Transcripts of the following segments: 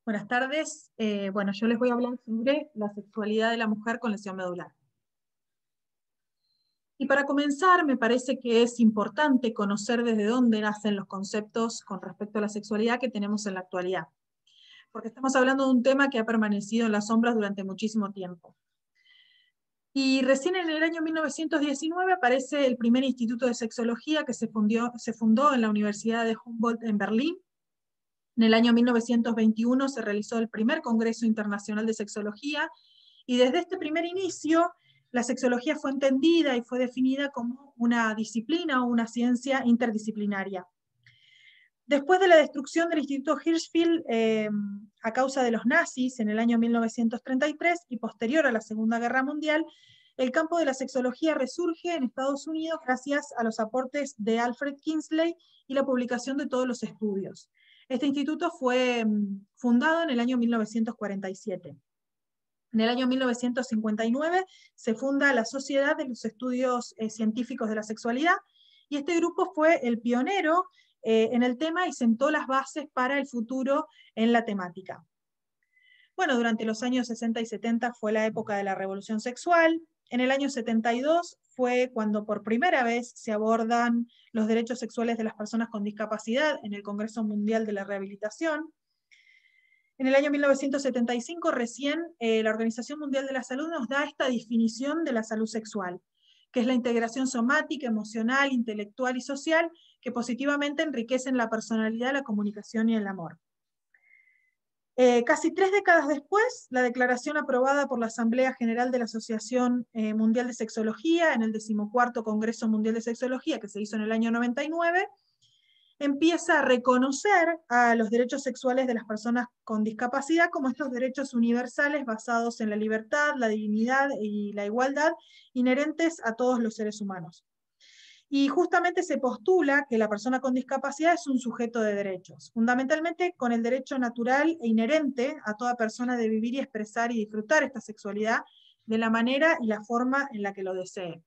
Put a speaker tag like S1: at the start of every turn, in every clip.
S1: Buenas tardes. Bueno, yo les voy a hablar sobre la sexualidad de la mujer con lesión medular. Y para comenzar, me parece que es importante conocer desde dónde nacen los conceptos con respecto a la sexualidad que tenemos en la actualidad. Porque estamos hablando de un tema que ha permanecido en las sombras durante muchísimo tiempo. Y recién en el año 1919 aparece el primer instituto de sexología que se fundó en la Universidad de Humboldt en Berlín. En el año 1921 se realizó el primer Congreso Internacional de Sexología, y desde este primer inicio la sexología fue entendida y fue definida como una disciplina o una ciencia interdisciplinaria. Después de la destrucción del Instituto Hirschfeld a causa de los nazis en el año 1933 y posterior a la Segunda Guerra Mundial, el campo de la sexología resurge en Estados Unidos gracias a los aportes de Alfred Kinsley y la publicación de todos los estudios. Este instituto fue fundado en el año 1947. En el año 1959 se funda la Sociedad de los Estudios Científicos de la Sexualidad, y este grupo fue el pionero en el tema y sentó las bases para el futuro en la temática. Bueno, durante los años 60 y 70 fue la época de la revolución sexual. En el año 72 fue cuando por primera vez se abordan los derechos sexuales de las personas con discapacidad en el Congreso Mundial de la Rehabilitación. En el año 1975 recién la Organización Mundial de la Salud nos da esta definición de la salud sexual, que es la integración somática, emocional, intelectual y social que positivamente enriquecen la personalidad, la comunicación y el amor. Casi 3 décadas después, la declaración aprobada por la Asamblea General de la Asociación Mundial de Sexología en el 14º Congreso Mundial de Sexología, que se hizo en el año 99, empieza a reconocer a los derechos sexuales de las personas con discapacidad como estos derechos universales basados en la libertad, la dignidad y la igualdad inherentes a todos los seres humanos. Y justamente se postula que la persona con discapacidad es un sujeto de derechos, fundamentalmente con el derecho natural e inherente a toda persona de vivir y expresar y disfrutar esta sexualidad de la manera y la forma en la que lo desee.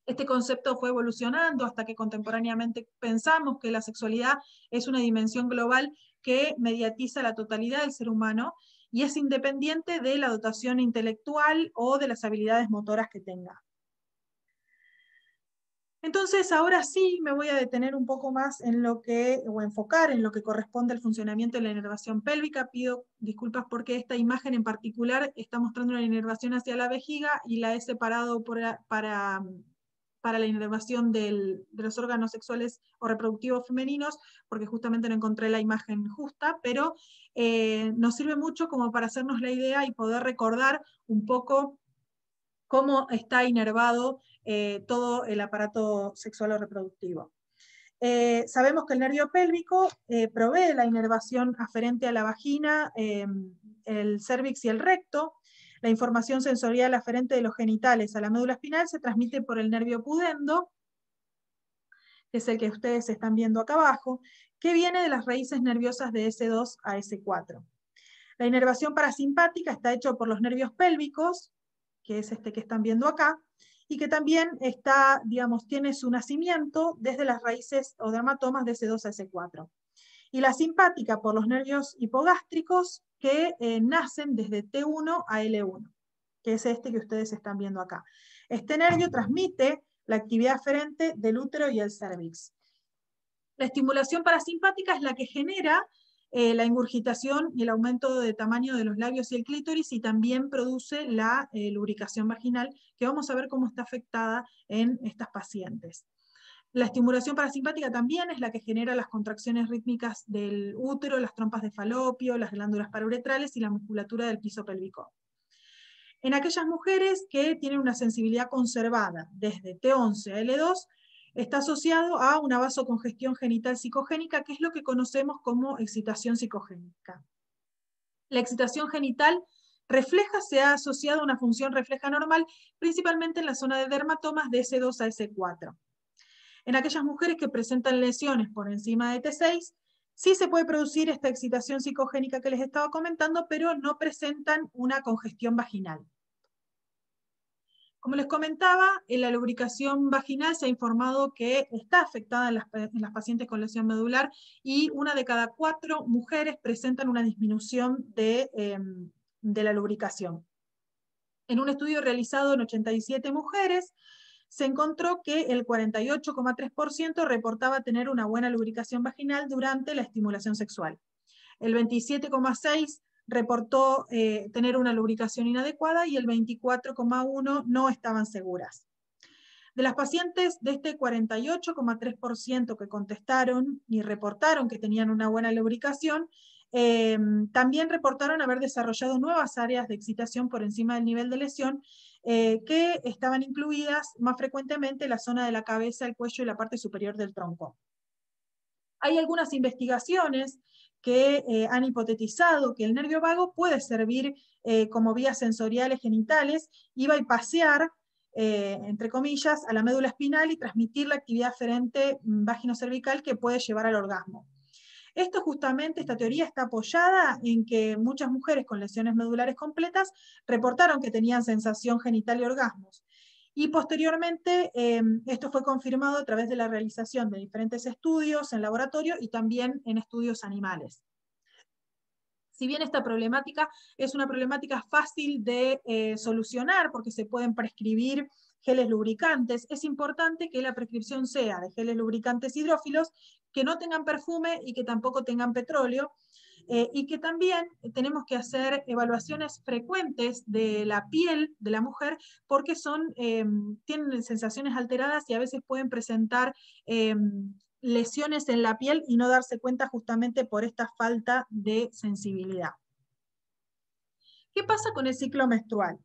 S1: Este concepto fue evolucionando hasta que contemporáneamente pensamos que la sexualidad es una dimensión global que mediatiza la totalidad del ser humano y es independiente de la dotación intelectual o de las habilidades motoras que tenga. Entonces, ahora sí me voy a detener un poco más en lo que, o enfocar en lo que corresponde al funcionamiento de la inervación pélvica. Pido disculpas porque esta imagen en particular está mostrando una inervación hacia la vejiga y la he separado para la inervación de los órganos sexuales o reproductivos femeninos, porque justamente no encontré la imagen justa, pero nos sirve mucho como para hacernos la idea y poder recordar un poco cómo está inervado todo el aparato sexual o reproductivo. Sabemos que el nervio pélvico provee la inervación aferente a la vagina, el cérvix y el recto. La información sensorial aferente de los genitales a la médula espinal se transmite por el nervio pudendo, que es el que ustedes están viendo acá abajo, que viene de las raíces nerviosas de S2 a S4. La inervación parasimpática está hecha por los nervios pélvicos, que es este que están viendo acá, y que también está, digamos, tiene su nacimiento desde las raíces o dermatomas de S2 a S4. Y la simpática por los nervios hipogástricos que nacen desde T1 a L1, que es este que ustedes están viendo acá. Este nervio transmite la actividad aferente del útero y el cérvix. La estimulación parasimpática es la que genera la ingurgitación y el aumento de tamaño de los labios y el clítoris, y también produce la lubricación vaginal, que vamos a ver cómo está afectada en estas pacientes. La estimulación parasimpática también es la que genera las contracciones rítmicas del útero, las trompas de falopio, las glándulas paruretrales y la musculatura del piso pélvico. En aquellas mujeres que tienen una sensibilidad conservada desde T11 a L2, está asociado a una vasocongestión genital psicogénica, que es lo que conocemos como excitación psicogénica. La excitación genital refleja se ha asociado a una función refleja normal, principalmente en la zona de dermatomas de S2 a S4. En aquellas mujeres que presentan lesiones por encima de T6, sí se puede producir esta excitación psicogénica que les estaba comentando, pero no presentan una congestión vaginal. Como les comentaba, la lubricación vaginal se ha informado que está afectada en las pacientes con lesión medular y 1 de cada 4 mujeres presentan una disminución de la lubricación. En un estudio realizado en 87 mujeres, se encontró que el 48,3% reportaba tener una buena lubricación vaginal durante la estimulación sexual. El 27,6% reportó tener una lubricación inadecuada y el 24,1% no estaban seguras. De las pacientes de este 48,3% que contestaron y reportaron que tenían una buena lubricación, también reportaron haber desarrollado nuevas áreas de excitación por encima del nivel de lesión, que estaban incluidas más frecuentemente en la zona de la cabeza, el cuello y la parte superior del tronco. Hay algunas investigaciones que han hipotetizado que el nervio vago puede servir como vías sensoriales genitales y bypassear, entre comillas, a la médula espinal y transmitir la actividad aferente vaginocervical que puede llevar al orgasmo. Esto justamente, esta teoría está apoyada en que muchas mujeres con lesiones medulares completas reportaron que tenían sensación genital y orgasmos. Y posteriormente esto fue confirmado a través de la realización de diferentes estudios en laboratorio y también en estudios animales. Si bien esta problemática es una problemática fácil de solucionar porque se pueden prescribir geles lubricantes, es importante que la prescripción sea de geles lubricantes hidrófilos que no tengan perfume y que tampoco tengan petróleo, y que también tenemos que hacer evaluaciones frecuentes de la piel de la mujer porque tienen sensaciones alteradas y a veces pueden presentar lesiones en la piel y no darse cuenta justamente por esta falta de sensibilidad. ¿Qué pasa con el ciclo menstrual?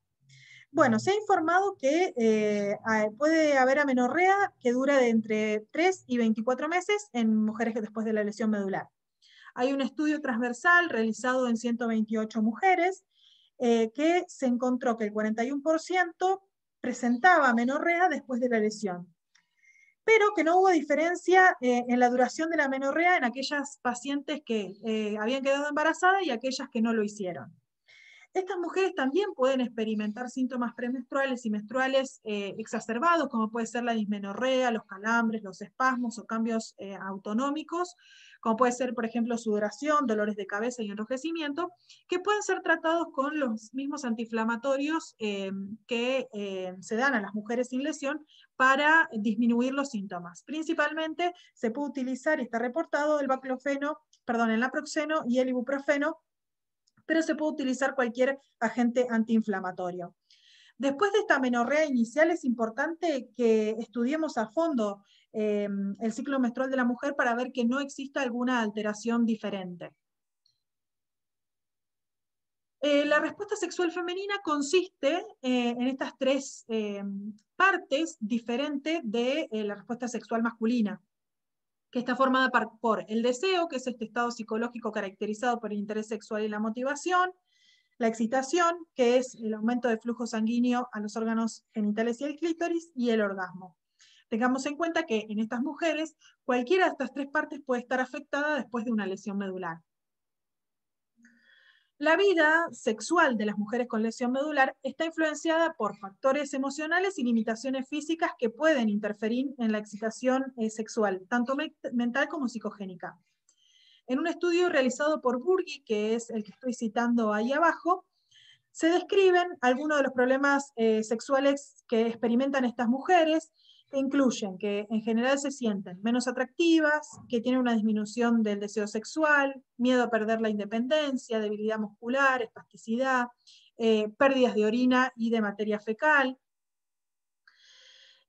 S1: Bueno, se ha informado que puede haber amenorrea que dura de entre 3 y 24 meses en mujeres después de la lesión medular. Hay un estudio transversal realizado en 128 mujeres que se encontró que el 41% presentaba amenorrea después de la lesión, pero que no hubo diferencia en la duración de la amenorrea en aquellas pacientes que habían quedado embarazadas y aquellas que no lo hicieron. Estas mujeres también pueden experimentar síntomas premenstruales y menstruales exacerbados, como puede ser la dismenorrea, los calambres, los espasmos o cambios autonómicos, como puede ser, por ejemplo, sudoración, dolores de cabeza y enrojecimiento, que pueden ser tratados con los mismos antiinflamatorios que se dan a las mujeres sin lesión para disminuir los síntomas. Principalmente se puede utilizar, y está reportado, el naproxeno y el ibuprofeno, pero se puede utilizar cualquier agente antiinflamatorio. Después de esta amenorrea inicial es importante que estudiemos a fondo el ciclo menstrual de la mujer para ver que no exista alguna alteración diferente. La respuesta sexual femenina consiste en estas 3 partes diferentes de la respuesta sexual masculina, que está formada por el deseo, que es este estado psicológico caracterizado por el interés sexual y la motivación, la excitación, que es el aumento de flujo sanguíneo a los órganos genitales y el clítoris, y el orgasmo. Tengamos en cuenta que en estas mujeres, cualquiera de estas 3 partes puede estar afectada después de una lesión medular. La vida sexual de las mujeres con lesión medular está influenciada por factores emocionales y limitaciones físicas que pueden interferir en la excitación sexual, tanto mental como psicogénica. En un estudio realizado por Burgi, que es el que estoy citando ahí abajo, se describen algunos de los problemas sexuales que experimentan estas mujeres, que incluyen que en general se sienten menos atractivas, que tienen una disminución del deseo sexual, miedo a perder la independencia, debilidad muscular, espasticidad, pérdidas de orina y de materia fecal.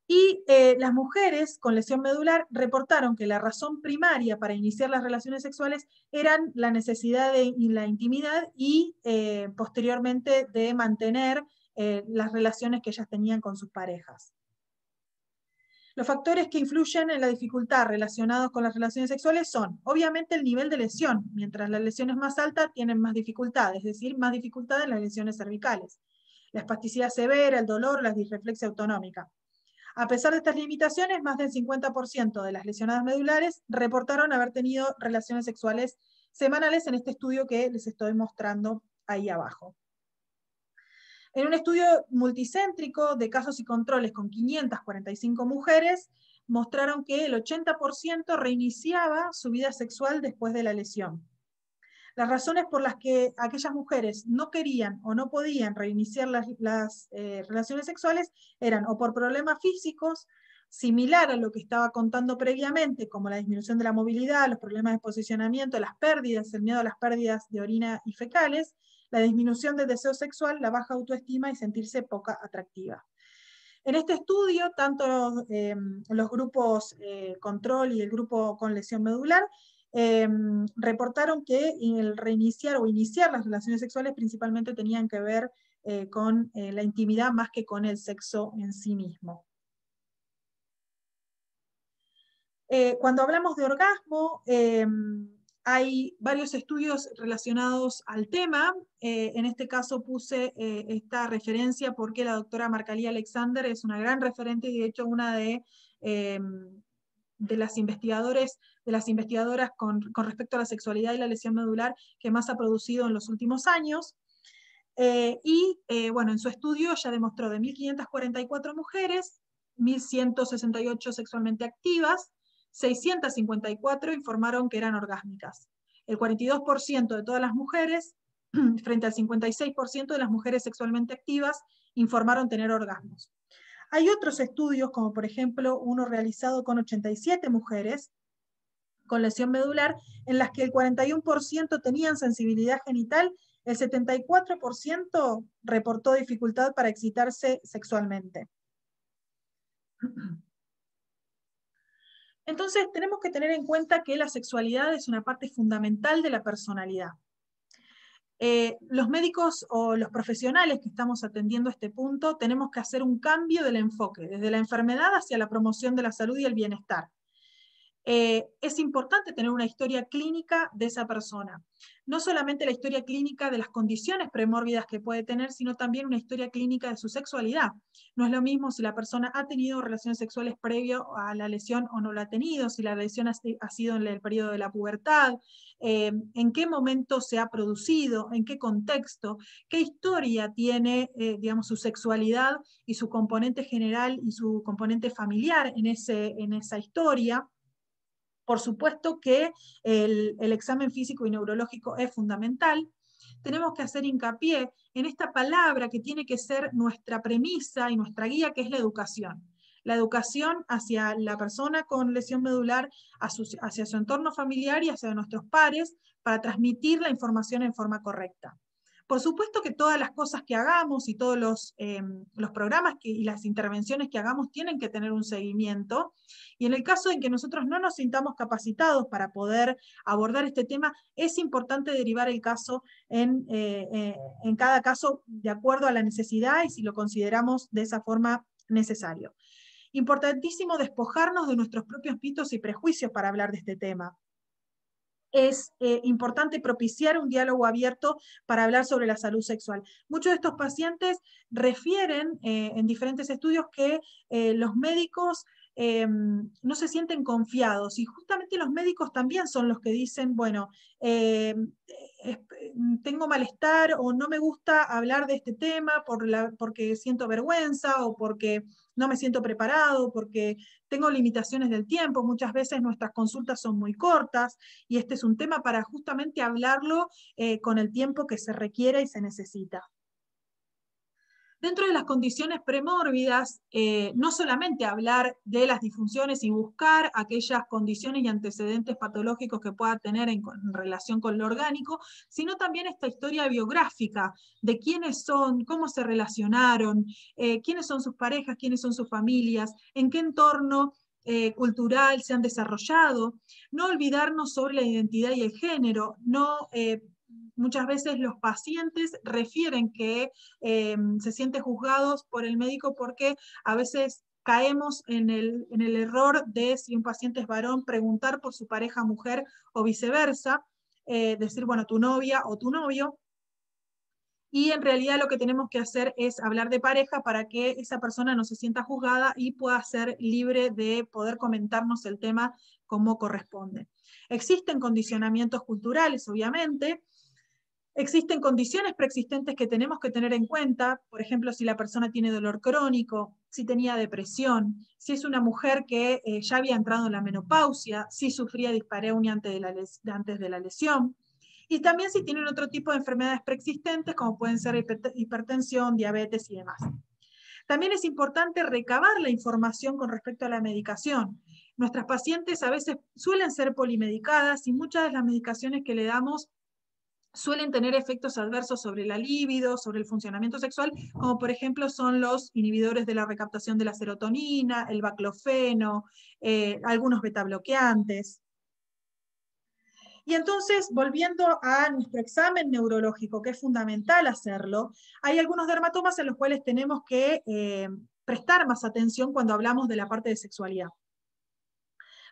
S1: Y las mujeres con lesión medular reportaron que la razón primaria para iniciar las relaciones sexuales eran la necesidad de la intimidad y posteriormente de mantener las relaciones que ellas tenían con sus parejas. Los factores que influyen en la dificultad relacionados con las relaciones sexuales son, obviamente, el nivel de lesión. Mientras la lesión es más alta, tienen más dificultad, es decir, más dificultad en las lesiones cervicales. La espasticidad severa, el dolor, la disreflexia autonómica. A pesar de estas limitaciones, más del 50% de las lesionadas medulares reportaron haber tenido relaciones sexuales semanales en este estudio que les estoy mostrando ahí abajo. En un estudio multicéntrico de casos y controles con 545 mujeres, mostraron que el 80% reiniciaba su vida sexual después de la lesión. Las razones por las que aquellas mujeres no querían o no podían reiniciar las relaciones sexuales eran o por problemas físicos, similar a lo que estaba contando previamente, como la disminución de la movilidad, los problemas de posicionamiento, las pérdidas, el miedo a las pérdidas de orina y fecales, la disminución del deseo sexual, la baja autoestima y sentirse poca atractiva. En este estudio, tanto los grupos control y el grupo con lesión medular reportaron que el reiniciar o iniciar las relaciones sexuales principalmente tenían que ver con la intimidad más que con el sexo en sí mismo. Cuando hablamos de orgasmo, hay varios estudios relacionados al tema. En este caso puse esta referencia porque la doctora Markalí Alexander es una gran referente y de hecho una de las investigadoras con respecto a la sexualidad y la lesión medular que más ha producido en los últimos años. Bueno, en su estudio ya demostró de 1.544 mujeres, 1.168 sexualmente activas, 654 informaron que eran orgásmicas. El 42% de todas las mujeres, frente al 56% de las mujeres sexualmente activas, informaron tener orgasmos. Hay otros estudios, como por ejemplo uno realizado con 87 mujeres con lesión medular, en las que el 41% tenían sensibilidad genital, el 74% reportó dificultad para excitarse sexualmente. Entonces, tenemos que tener en cuenta que la sexualidad es una parte fundamental de la personalidad. Los médicos o los profesionales que estamos atendiendo este punto tenemos que hacer un cambio del enfoque, desde la enfermedad hacia la promoción de la salud y el bienestar. Es importante tener una historia clínica de esa persona. No solamente la historia clínica de las condiciones premórbidas que puede tener, sino también una historia clínica de su sexualidad. No es lo mismo si la persona ha tenido relaciones sexuales previo a la lesión o no la ha tenido, si la lesión ha sido en el periodo de la pubertad, en qué momento se ha producido, en qué contexto, qué historia tiene, digamos, su sexualidad y su componente general y su componente familiar en esa historia. Por supuesto que el examen físico y neurológico es fundamental. Tenemos que hacer hincapié en esta palabra que tiene que ser nuestra premisa y nuestra guía, que es la educación. La educación hacia la persona con lesión medular, hacia su entorno familiar y hacia nuestros pares, para transmitir la información en forma correcta. Por supuesto que todas las cosas que hagamos y todos los programas y las intervenciones que hagamos tienen que tener un seguimiento, y en el caso en que nosotros no nos sintamos capacitados para poder abordar este tema, es importante derivar el caso en cada caso de acuerdo a la necesidad y si lo consideramos de esa forma necesario. Importantísimo despojarnos de nuestros propios mitos y prejuicios para hablar de este tema. Es importante propiciar un diálogo abierto para hablar sobre la salud sexual. Muchos de estos pacientes refieren en diferentes estudios que los médicos no se sienten confiados, y justamente los médicos también son los que dicen, bueno, tengo malestar o no me gusta hablar de este tema porque siento vergüenza o porque no me siento preparado, porque tengo limitaciones del tiempo. Muchas veces nuestras consultas son muy cortas y este es un tema para justamente hablarlo con el tiempo que se requiere y se necesita. Dentro de las condiciones premórbidas, no solamente hablar de las disfunciones y buscar aquellas condiciones y antecedentes patológicos que pueda tener en relación con lo orgánico, sino también esta historia biográfica de quiénes son, cómo se relacionaron, quiénes son sus parejas, quiénes son sus familias, en qué entorno cultural se han desarrollado. No olvidarnos sobre la identidad y el género, muchas veces los pacientes refieren que se sienten juzgados por el médico porque a veces caemos en el error de, si un paciente es varón, preguntar por su pareja mujer o viceversa, decir, bueno, tu novia o tu novio, y en realidad lo que tenemos que hacer es hablar de pareja para que esa persona no se sienta juzgada y pueda ser libre de poder comentarnos el tema como corresponde. Existen condicionamientos culturales, obviamente. Existen condiciones preexistentes que tenemos que tener en cuenta, por ejemplo, si la persona tiene dolor crónico, si tenía depresión, si es una mujer que ya había entrado en la menopausia, si sufría dispareunia antes de la lesión, y también si tienen otro tipo de enfermedades preexistentes, como pueden ser hipertensión, diabetes y demás. También es importante recabar la información con respecto a la medicación. Nuestras pacientes a veces suelen ser polimedicadas y muchas de las medicaciones que le damos suelen tener efectos adversos sobre la libido, sobre el funcionamiento sexual, como por ejemplo son los inhibidores de la recaptación de la serotonina, el baclofeno, algunos betabloqueantes. Y entonces, volviendo a nuestro examen neurológico, que es fundamental hacerlo, hay algunos dermatomas en los cuales tenemos que prestar más atención cuando hablamos de la parte de sexualidad.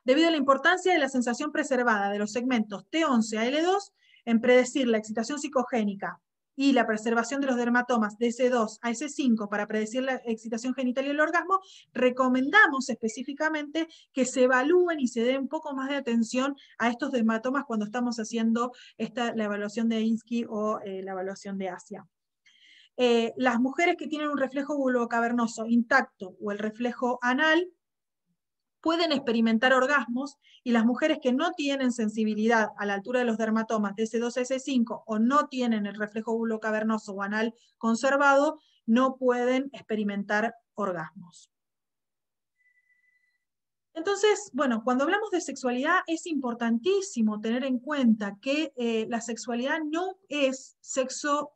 S1: Debido a la importancia de la sensación preservada de los segmentos T11 a L2 en predecir la excitación psicogénica y la preservación de los dermatomas de S2 a S5 para predecir la excitación genital y el orgasmo, recomendamos específicamente que se evalúen y se dé un poco más de atención a estos dermatomas cuando estamos haciendo la evaluación de Insky o la evaluación de Asia. Las mujeres que tienen un reflejo vulvocavernoso intacto o el reflejo anal pueden experimentar orgasmos, y las mujeres que no tienen sensibilidad a la altura de los dermatomas de S2 a S5 o no tienen el reflejo vulvocavernoso o anal conservado, no pueden experimentar orgasmos. Entonces, bueno, cuando hablamos de sexualidad es importantísimo tener en cuenta que la sexualidad no es sexo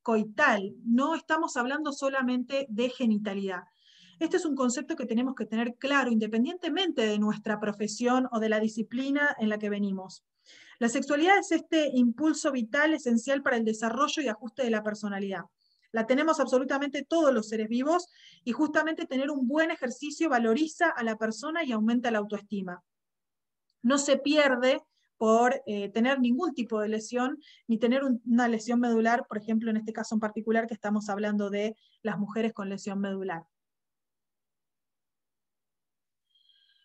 S1: coital, no estamos hablando solamente de genitalidad. Este es un concepto que tenemos que tener claro independientemente de nuestra profesión o de la disciplina en la que venimos. La sexualidad es este impulso vital esencial para el desarrollo y ajuste de la personalidad. La tenemos absolutamente todos los seres vivos, y justamente tener un buen ejercicio valoriza a la persona y aumenta la autoestima. No se pierde por tener ningún tipo de lesión, ni tener una lesión medular, por ejemplo, en este caso en particular que estamos hablando de las mujeres con lesión medular.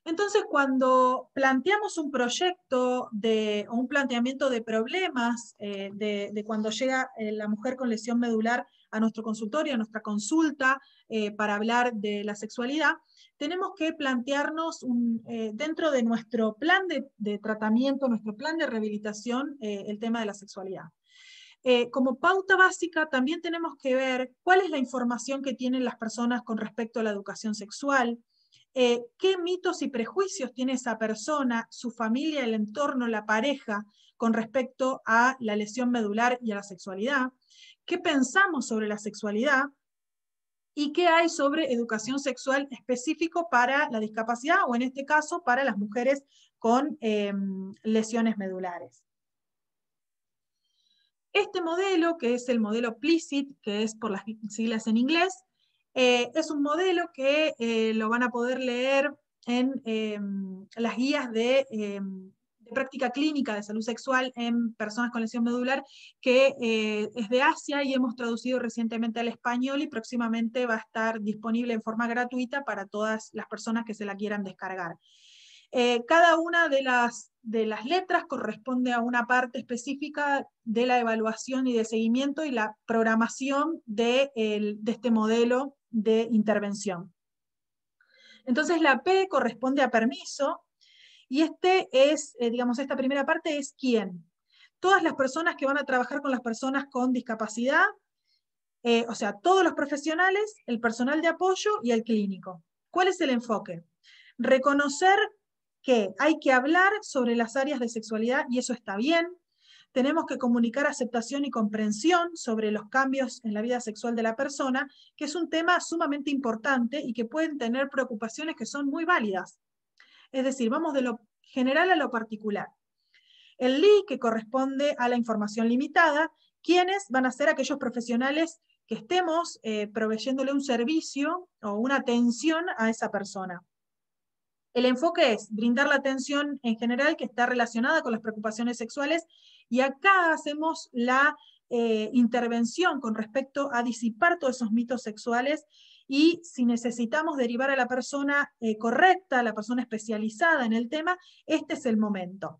S1: Entonces, cuando planteamos un proyecto o un planteamiento de problemas de cuando llega la mujer con lesión medular a nuestro consultorio, a nuestra consulta, para hablar de la sexualidad, tenemos que plantearnos dentro de nuestro plan de tratamiento, nuestro plan de rehabilitación, el tema de la sexualidad. Como pauta básica, también tenemos que ver cuál es la información que tienen las personas con respecto a la educación sexual, qué mitos y prejuicios tiene esa persona, su familia, el entorno, la pareja, con respecto a la lesión medular y a la sexualidad, qué pensamos sobre la sexualidad y qué hay sobre educación sexual específico para la discapacidad, o en este caso para las mujeres con lesiones medulares. Este modelo, que es el modelo PLISIT, que es por las siglas en inglés, es un modelo que lo van a poder leer en las guías de práctica clínica de salud sexual en personas con lesión medular, que es de Asia y hemos traducido recientemente al español, y próximamente va a estar disponible en forma gratuita para todas las personas que se la quieran descargar. Cada una de las letras corresponde a una parte específica de la evaluación y de seguimiento y la programación de este modelo de intervención. Entonces la P corresponde a permiso, y esta primera parte es quién. Todas las personas que van a trabajar con las personas con discapacidad, o sea, todos los profesionales, el personal de apoyo y el clínico. ¿Cuál es el enfoque? Reconocer que hay que hablar sobre las áreas de sexualidad, y eso está bien. Tenemos que comunicar aceptación y comprensión sobre los cambios en la vida sexual de la persona, que es un tema sumamente importante y que pueden tener preocupaciones que son muy válidas. Es decir, vamos de lo general a lo particular. El LI, que corresponde a la información limitada, ¿quiénes van a ser aquellos profesionales que estemos proveyéndole un servicio o una atención a esa persona? El enfoque es brindar la atención en general que está relacionada con las preocupaciones sexuales, y acá hacemos la intervención con respecto a disipar todos esos mitos sexuales, y si necesitamos derivar a la persona correcta, a la persona especializada en el tema, este es el momento.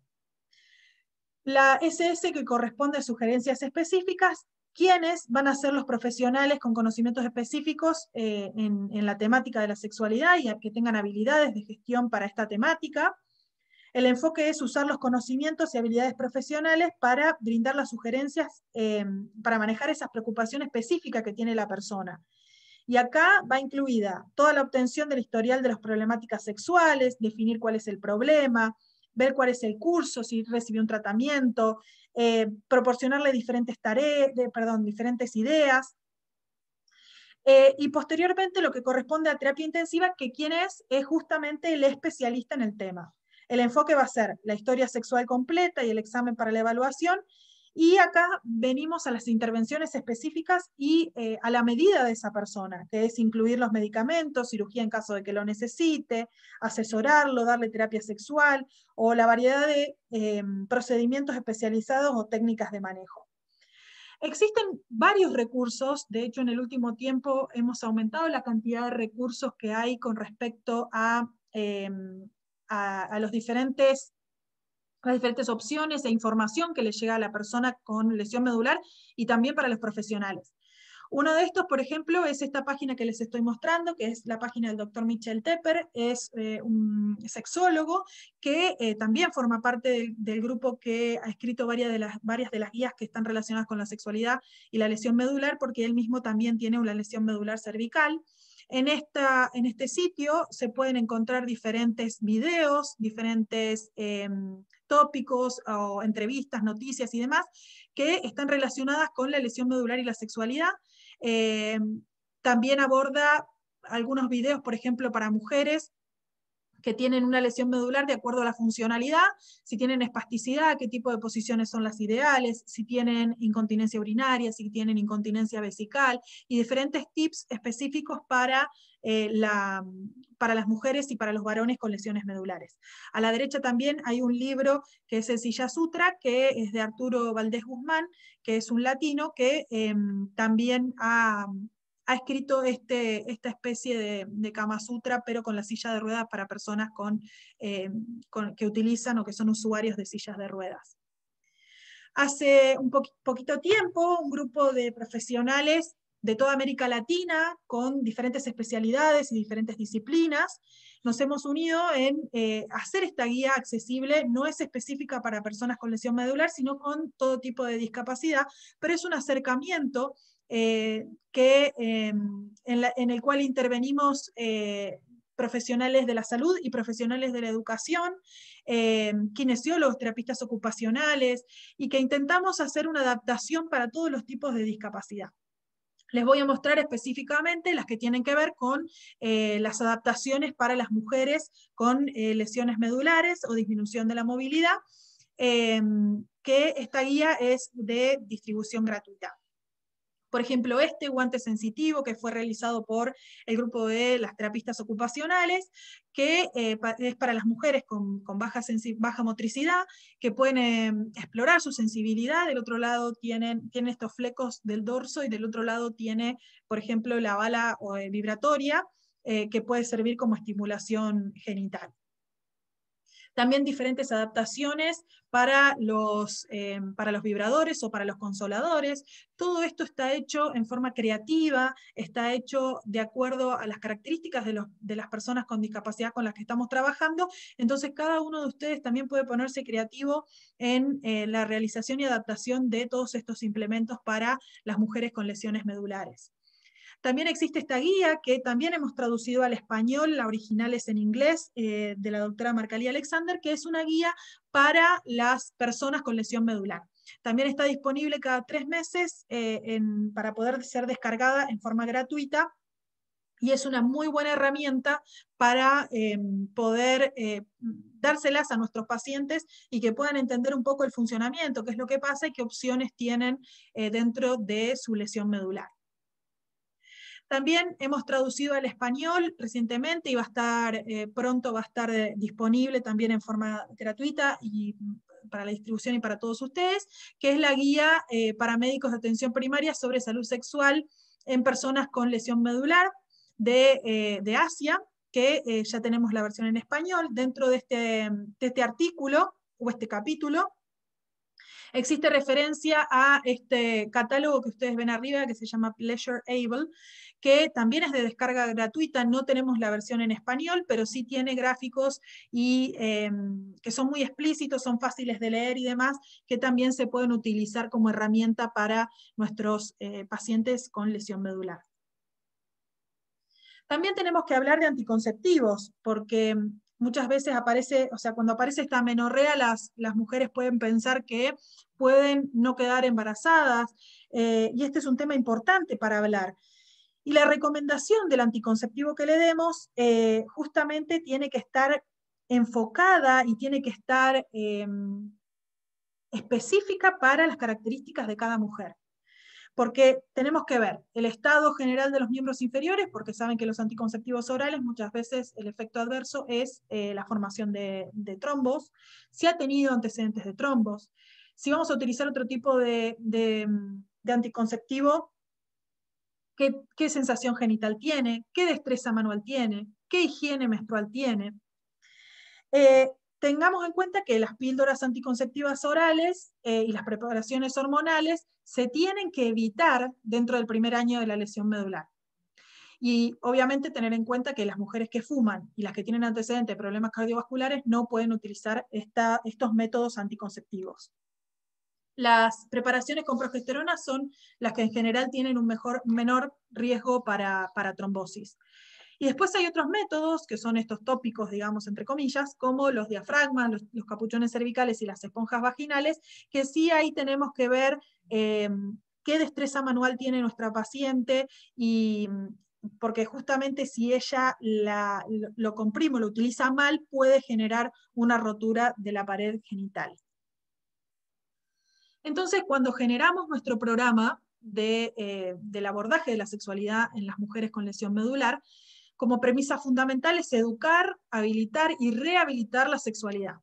S1: La SS, que corresponde a sugerencias específicas, ¿quiénes van a ser los profesionales con conocimientos específicos en la temática de la sexualidad y que tengan habilidades de gestión para esta temática? El enfoque es usar los conocimientos y habilidades profesionales para brindar las sugerencias, para manejar esas preocupaciones específicas que tiene la persona. Y acá va incluida toda la obtención del historial de las problemáticas sexuales, definir cuál es el problema, ver cuál es el curso, si recibió un tratamiento, proporcionarle diferentes tareas, diferentes ideas. Y posteriormente lo que corresponde a terapia intensiva, que quien es justamente el especialista en el tema. El enfoque va a ser la historia sexual completa y el examen para la evaluación, y acá venimos a las intervenciones específicas y a la medida de esa persona, que es incluir los medicamentos, cirugía en caso de que lo necesite, asesorarlo, darle terapia sexual, o la variedad de procedimientos especializados o técnicas de manejo. Existen varios recursos, de hecho en el último tiempo hemos aumentado la cantidad de recursos que hay con respecto a las diferentes opciones e información que le llega a la persona con lesión medular y también para los profesionales. Uno de estos, por ejemplo, es esta página que les estoy mostrando, que es la página del doctor Michel Tepper, es un sexólogo que también forma parte del grupo que ha escrito varias de las guías que están relacionadas con la sexualidad y la lesión medular, porque él mismo también tiene una lesión medular cervical. En este sitio se pueden encontrar diferentes videos, diferentes tópicos o entrevistas, noticias y demás, que están relacionadas con la lesión medular y la sexualidad. También aborda algunos videos, por ejemplo, para mujeres que tienen una lesión medular de acuerdo a la funcionalidad, si tienen espasticidad, qué tipo de posiciones son las ideales, si tienen incontinencia urinaria, si tienen incontinencia vesical, y diferentes tips específicos para las mujeres y para los varones con lesiones medulares. A la derecha también hay un libro que es el Silla Sutra, que es de Arturo Valdés Guzmán, que es un latino que también ha escrito esta especie de Kama Sutra, pero con la silla de ruedas para personas que utilizan o que son usuarios de sillas de ruedas. Hace un poquito tiempo, un grupo de profesionales de toda América Latina, con diferentes especialidades y diferentes disciplinas, nos hemos unido en hacer esta guía accesible. No es específica para personas con lesión medular, sino con todo tipo de discapacidad, pero es un acercamiento en el cual intervenimos profesionales de la salud y profesionales de la educación, kinesiólogos, terapistas ocupacionales, y que intentamos hacer una adaptación para todos los tipos de discapacidad. Les voy a mostrar específicamente las que tienen que ver con las adaptaciones para las mujeres con lesiones medulares o disminución de la movilidad, que esta guía es de distribución gratuita. Por ejemplo, este guante sensitivo que fue realizado por el grupo de las terapistas ocupacionales, que es para las mujeres con baja motricidad, que pueden explorar su sensibilidad. Del otro lado tiene estos flecos del dorso, y del otro lado tiene, por ejemplo, la bala vibratoria, que puede servir como estimulación genital. También diferentes adaptaciones para los vibradores o para los consoladores. Todo esto está hecho en forma creativa, está hecho de acuerdo a las características de las personas con discapacidad con las que estamos trabajando. Entonces, cada uno de ustedes también puede ponerse creativo en la realización y adaptación de todos estos implementos para las mujeres con lesiones medulares. También existe esta guía que también hemos traducido al español, la original es en inglés, de la doctora Marcalí Alexander, que es una guía para las personas con lesión medular. También está disponible cada 3 meses para poder ser descargada en forma gratuita, y es una muy buena herramienta para poder dárselas a nuestros pacientes y que puedan entender un poco el funcionamiento, qué es lo que pasa y qué opciones tienen dentro de su lesión medular. También hemos traducido al español recientemente y pronto va a estar disponible también en forma gratuita y para la distribución y para todos ustedes, que es la guía para médicos de atención primaria sobre salud sexual en personas con lesión medular de Asia, que ya tenemos la versión en español. Dentro de este artículo o este capítulo Existe referencia a este catálogo que ustedes ven arriba, que se llama Pleasure Able, que también es de descarga gratuita. No tenemos la versión en español, pero sí tiene gráficos y, que son muy explícitos, son fáciles de leer y demás, que también se pueden utilizar como herramienta para nuestros pacientes con lesión medular. También tenemos que hablar de anticonceptivos, porque muchas veces aparece, o sea, cuando aparece esta amenorrea, las mujeres pueden pensar que pueden no quedar embarazadas, y este es un tema importante para hablar. Y la recomendación del anticonceptivo que le demos justamente tiene que estar enfocada y tiene que estar específica para las características de cada mujer. Porque tenemos que ver el estado general de los miembros inferiores, porque saben que los anticonceptivos orales muchas veces el efecto adverso es la formación de trombos, si ha tenido antecedentes de trombos, si vamos a utilizar otro tipo de anticonceptivo, qué sensación genital tiene, qué destreza manual tiene, qué higiene menstrual tiene. Tengamos en cuenta que las píldoras anticonceptivas orales y las preparaciones hormonales se tienen que evitar dentro del primer año de la lesión medular. Y obviamente tener en cuenta que las mujeres que fuman y las que tienen antecedentes de problemas cardiovasculares no pueden utilizar estos métodos anticonceptivos. Las preparaciones con progesterona son las que en general tienen un menor riesgo para trombosis. Y después hay otros métodos, que son estos tópicos, digamos, entre comillas, como los diafragmas, los capuchones cervicales y las esponjas vaginales, que sí ahí tenemos que ver qué destreza manual tiene nuestra paciente, y porque justamente si ella lo comprime o lo utiliza mal, puede generar una rotura de la pared genital. Entonces, cuando generamos nuestro programa del abordaje de la sexualidad en las mujeres con lesión medular, como premisa fundamental es educar, habilitar y rehabilitar la sexualidad.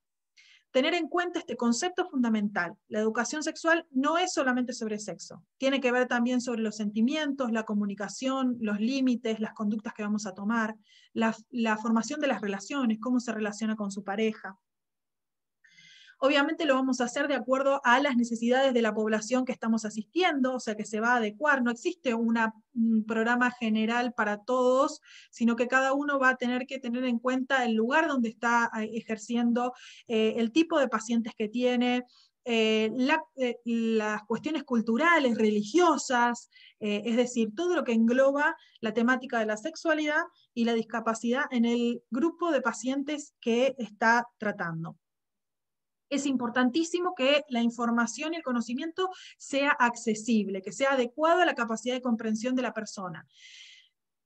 S1: Tener en cuenta este concepto fundamental. La educación sexual no es solamente sobre sexo. Tiene que ver también sobre los sentimientos, la comunicación, los límites, las conductas que vamos a tomar, la formación de las relaciones, cómo se relaciona con su pareja. Obviamente lo vamos a hacer de acuerdo a las necesidades de la población que estamos asistiendo, o sea que se va a adecuar. No existe un programa general para todos, sino que cada uno va a tener que tener en cuenta el lugar donde está ejerciendo, el tipo de pacientes que tiene, las cuestiones culturales, religiosas, es decir, todo lo que engloba la temática de la sexualidad y la discapacidad en el grupo de pacientes que está tratando. Es importantísimo que la información y el conocimiento sea accesible, que sea adecuado a la capacidad de comprensión de la persona.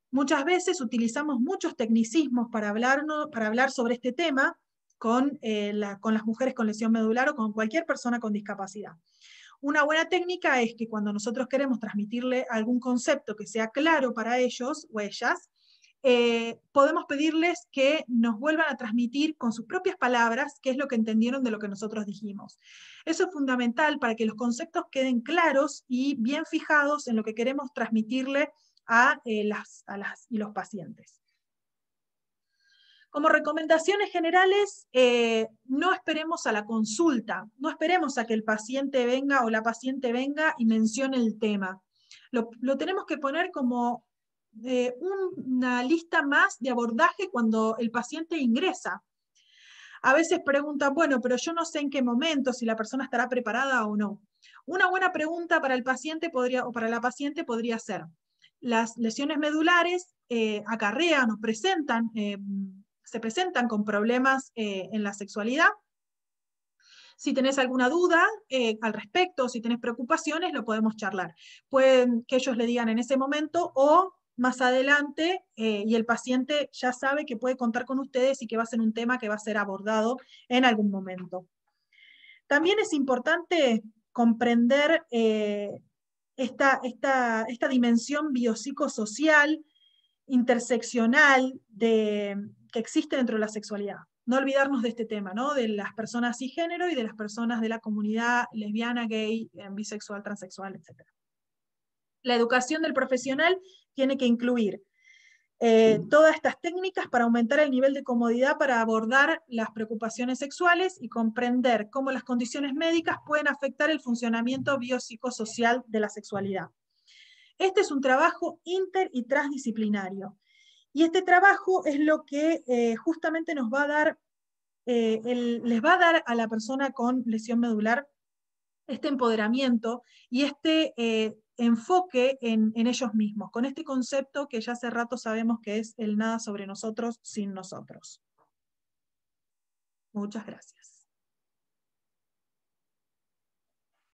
S1: Muchas veces utilizamos muchos tecnicismos para hablar sobre este tema con las mujeres con lesión medular o con cualquier persona con discapacidad. Una buena técnica es que cuando nosotros queremos transmitirle algún concepto que sea claro para ellos o ellas, podemos pedirles que nos vuelvan a transmitir con sus propias palabras qué es lo que entendieron de lo que nosotros dijimos. Eso es fundamental para que los conceptos queden claros y bien fijados en lo que queremos transmitirle a los pacientes. Como recomendaciones generales, no esperemos a la consulta, no esperemos a que el paciente venga o la paciente venga y mencione el tema. Lo tenemos que poner como una lista más de abordaje cuando el paciente ingresa. A veces preguntan, bueno, pero yo no sé en qué momento, si la persona estará preparada o no. Una buena pregunta para el paciente o para la paciente podría ser: las lesiones medulares acarrean o se presentan con problemas en la sexualidad. Si tenés alguna duda al respecto, si tenés preocupaciones, lo podemos charlar. Pueden que ellos le digan en ese momento o más adelante, y el paciente ya sabe que puede contar con ustedes y que va a ser un tema que va a ser abordado en algún momento. También es importante comprender esta dimensión biopsicosocial, interseccional que existe dentro de la sexualidad. No olvidarnos de este tema, ¿no? De las personas cisgénero y de las personas de la comunidad lesbiana, gay, bisexual, transexual, etc. La educación del profesional tiene que incluir todas estas técnicas para aumentar el nivel de comodidad para abordar las preocupaciones sexuales y comprender cómo las condiciones médicas pueden afectar el funcionamiento biopsicosocial de la sexualidad. Este es un trabajo inter y transdisciplinario. Y este trabajo es lo que justamente nos va a dar, les va a dar a la persona con lesión medular este empoderamiento y este enfoque en ellos mismos, con este concepto que ya hace rato sabemos que es el nada sobre nosotros sin nosotros. Muchas gracias.